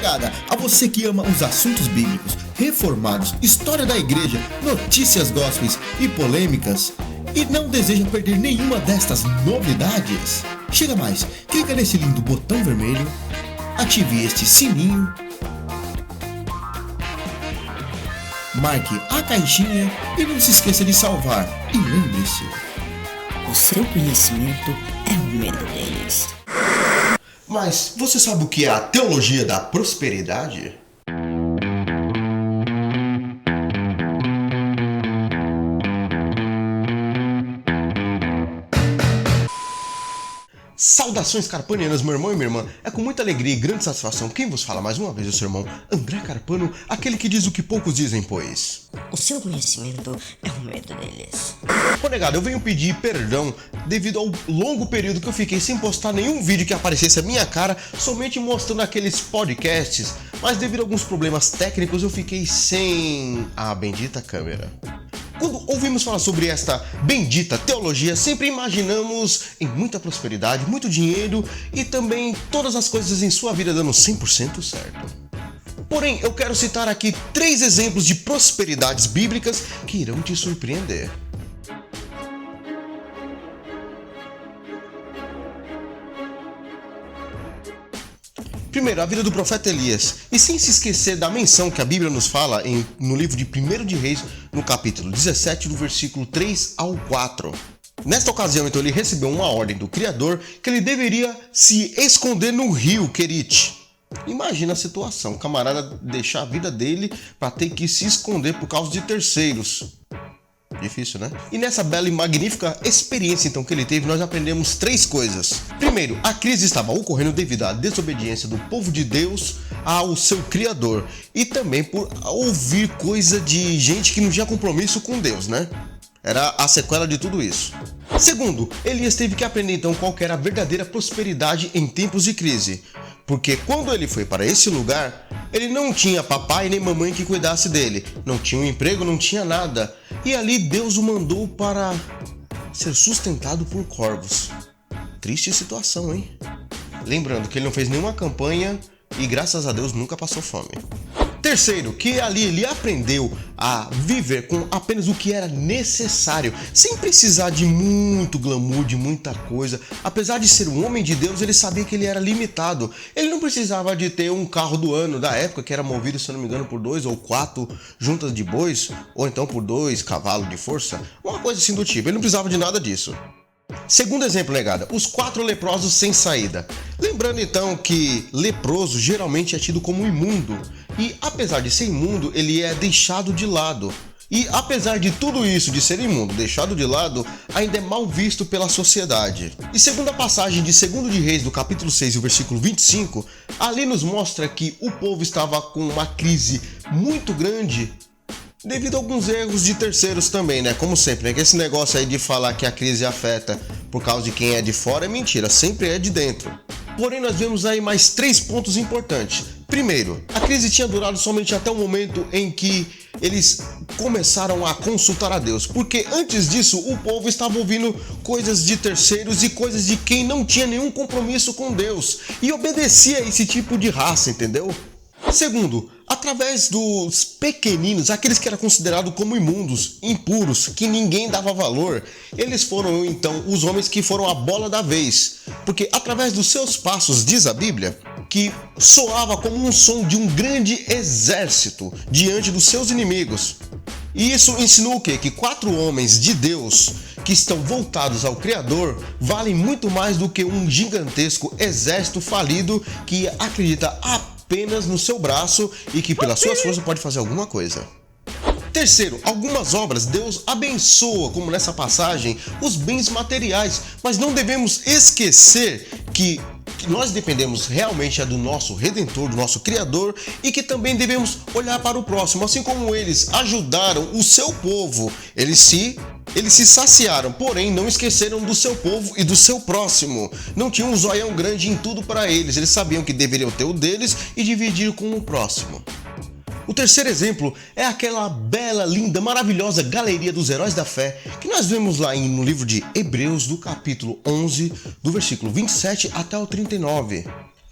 Negada, a você que ama os assuntos bíblicos, reformados, história da igreja, notícias gospels e polêmicas, e não deseja perder nenhuma destas novidades, chega mais, clica nesse lindo botão vermelho, ative este sininho, marque a caixinha e não se esqueça de salvar. E lembre-se, o seu conhecimento é o medo deles. Mas você sabe o que é a teologia da prosperidade? Saudações carpanianas, meu irmão e minha irmã. É com muita alegria e grande satisfação quem vos fala mais uma vez é o seu irmão André Carpano, aquele que diz o que poucos dizem, pois o seu conhecimento é o medo deles. Ô negado, eu venho pedir perdão devido ao longo período que eu fiquei sem postar nenhum vídeo que aparecesse a minha cara, somente mostrando aqueles podcasts, mas devido a alguns problemas técnicos eu fiquei sem a bendita câmera. Quando ouvimos falar sobre esta bendita teologia, sempre imaginamos em muita prosperidade, muito dinheiro e também todas as coisas em sua vida dando 100% certo. Porém, eu quero citar aqui 3 exemplos de prosperidades bíblicas que irão te surpreender. Primeiro, a vida do profeta Elias, e sem se esquecer da menção que a Bíblia nos fala no livro de 1 de Reis, no capítulo 17, do versículo 3 ao 4. Nesta ocasião, então, ele recebeu uma ordem do Criador que ele deveria se esconder no rio Querite. Imagina a situação, o camarada deixar a vida dele para ter que se esconder por causa de terceiros. Difícil, né? E nessa bela e magnífica experiência então que ele teve, nós aprendemos 3 coisas. Primeiro, a crise estava ocorrendo devido à desobediência do povo de Deus ao seu Criador e também por ouvir coisa de gente que não tinha compromisso com Deus, né? Era a sequela de tudo isso. Segundo, Elias teve que aprender então qual que era a verdadeira prosperidade em tempos de crise. Porque quando ele foi para esse lugar, ele não tinha papai nem mamãe que cuidasse dele. Não tinha um emprego, não tinha nada. E ali Deus o mandou para ser sustentado por corvos. Triste situação, hein? Lembrando que ele não fez nenhuma campanha e graças a Deus nunca passou fome. Terceiro, que ali ele aprendeu a viver com apenas o que era necessário, sem precisar de muito glamour, de muita coisa. Apesar de ser um homem de Deus, ele sabia que ele era limitado. Ele não precisava de ter um carro do ano da época, que era movido, se não me engano, por 2 ou 4 juntas de bois, ou então por 2 cavalos de força, uma coisa assim do tipo. Ele não precisava de nada disso. Segundo exemplo, negada, os 4 leprosos sem saída. Lembrando então que leproso geralmente é tido como imundo, e apesar de ser imundo, ele é deixado de lado. E apesar de tudo isso, de ser imundo, deixado de lado, ainda é mal visto pela sociedade. E segundo a passagem de 2 de Reis, do capítulo 6, o versículo 25, ali nos mostra que o povo estava com uma crise muito grande, devido a alguns erros de terceiros também, né? Como sempre, né? Que esse negócio aí de falar que a crise afeta por causa de quem é de fora é mentira, sempre é de dentro. Porém, nós vemos aí mais 3 pontos importantes. Primeiro, a crise tinha durado somente até o momento em que eles começaram a consultar a Deus, porque antes disso o povo estava ouvindo coisas de terceiros e coisas de quem não tinha nenhum compromisso com Deus e obedecia a esse tipo de raça, entendeu? Segundo, através dos pequeninos, aqueles que eram considerados como imundos, impuros, que ninguém dava valor, eles foram então os homens que foram a bola da vez, porque através dos seus passos, diz a Bíblia, que soava como um som de um grande exército diante dos seus inimigos. E isso ensinou o quê? Que 4 homens de Deus que estão voltados ao Criador valem muito mais do que um gigantesco exército falido que acredita apenas no seu braço e que pelas suas forças pode fazer alguma coisa. Terceiro, algumas obras Deus abençoa, como nessa passagem, os bens materiais, mas não devemos esquecer que nós dependemos realmente do nosso Redentor, do nosso Criador, e que também devemos olhar para o próximo, assim como eles ajudaram o seu povo, eles se saciaram, porém não esqueceram do seu povo e do seu próximo. Não tinham um zoião grande em tudo para eles, eles sabiam que deveriam ter o deles e dividir com o próximo. O terceiro exemplo é aquela bela, linda, maravilhosa galeria dos heróis da fé que nós vemos lá no livro de Hebreus, do capítulo 11, do versículo 27 até o 39.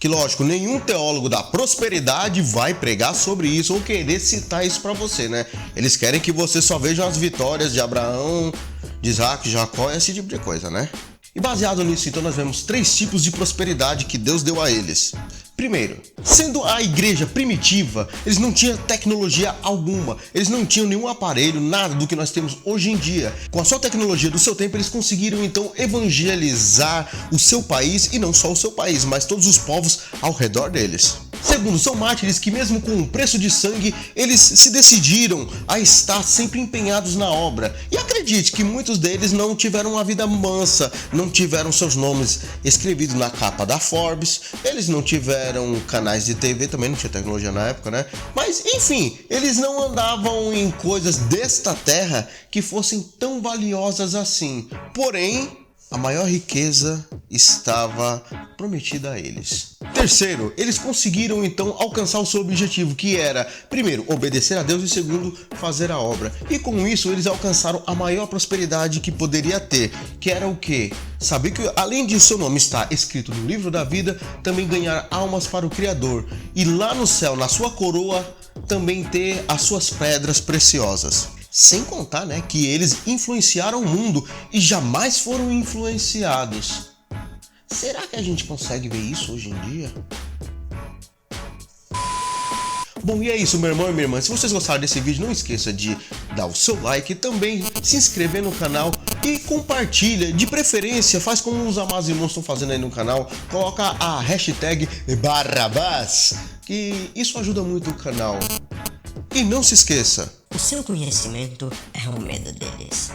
Que lógico, nenhum teólogo da prosperidade vai pregar sobre isso ou querer citar isso para você, né? Eles querem que você só veja as vitórias de Abraão, de Isaac, Jacó e esse tipo de coisa, né? E baseado nisso, então, nós vemos 3 tipos de prosperidade que Deus deu a eles. Primeiro, sendo a igreja primitiva, eles não tinham tecnologia alguma, eles não tinham nenhum aparelho, nada do que nós temos hoje em dia. Com a sua tecnologia do seu tempo, eles conseguiram então evangelizar o seu país, e não só o seu país, mas todos os povos ao redor deles. Segundo, são mártires que mesmo com o preço de sangue, eles se decidiram a estar sempre empenhados na obra. E acredite que muitos deles não tiveram uma vida mansa, não tiveram seus nomes escrevidos na capa da Forbes, eles não tiveram canais de TV, também não tinha tecnologia na época, né? Mas enfim, eles não andavam em coisas desta terra que fossem tão valiosas assim. Porém, a maior riqueza estava prometida a eles. Terceiro, eles conseguiram então alcançar o seu objetivo, que era, primeiro, obedecer a Deus e segundo, fazer a obra. E com isso eles alcançaram a maior prosperidade que poderia ter, que era o quê? Saber que além de seu nome estar escrito no livro da vida, também ganhar almas para o Criador. E lá no céu, na sua coroa, também ter as suas pedras preciosas. Sem contar, né, que eles influenciaram o mundo e jamais foram influenciados. Será que a gente consegue ver isso hoje em dia? Bom, e é isso, meu irmão e minha irmã. Se vocês gostaram desse vídeo, não esqueça de dar o seu like, também se inscrever no canal e compartilha. De preferência, faz como os amados irmãos estão fazendo aí no canal. Coloca a hashtag Barrabás, que isso ajuda muito o canal. E não se esqueça, O seu conhecimento é o medo deles.